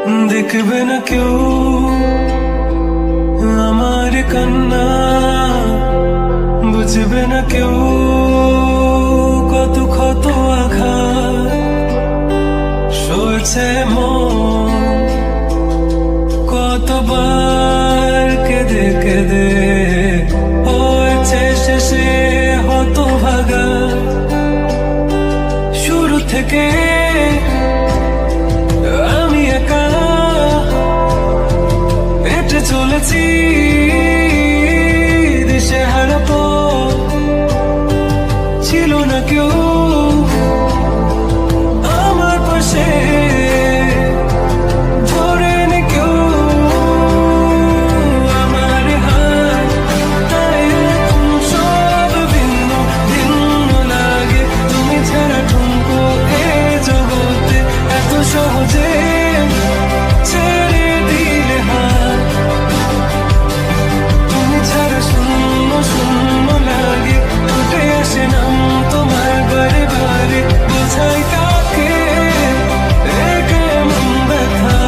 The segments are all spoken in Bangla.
দেখবে না কেউ আমার কান্না, বুঝবে না কেউ কত ক্ষত আঘাত সয়েছে মন, কতবার কেঁদে কেঁদে হয়েছে শেষে হতভাগা। শুরু থেকে আমি একা হেঁটে চলেছি দিশেহারা পথ, ছিল না কেউ আমার পাশে, ধরে নি কেউ আমার হাত, তাই এখন সব ভিন্ন ভিন্ন লাগে। তুমি ছাড়া ঠুমকো এ জগতে এত সহজে ছেড়ে দিলে হাত, তুমি ছাড়া শূন্য শূন্য লাগে, উঠে আসে নাম তোমার বারে বারে, বোঝাই কাকে এ কেমন ব্যথা।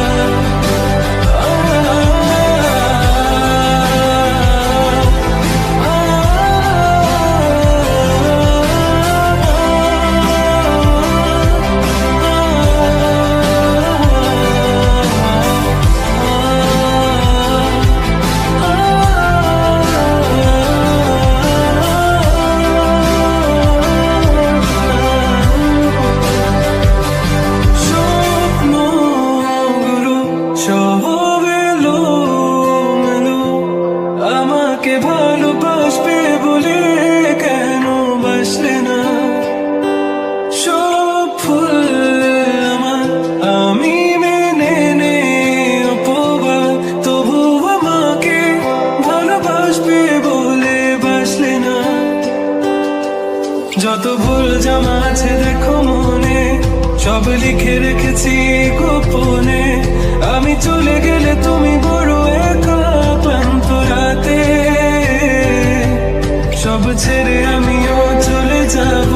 স্বপ্নগুলো সব এলোমেলো, আমাকে ভালোবাসবে বলে কেন বাসলে না? সব ভুল আমার, আমি মেনে নে অপবাদ, তবু আমাকে ভালোবাসবে বলে বাসলে না। যত ভুল জমা আছে দেখো মনে, সব লিখে রেখেছি গোপনে। আমি চলে গেলে তুমি বড় একা ক্লান্ত রাতে, সব ছেড়ে আমিও চলে যাব।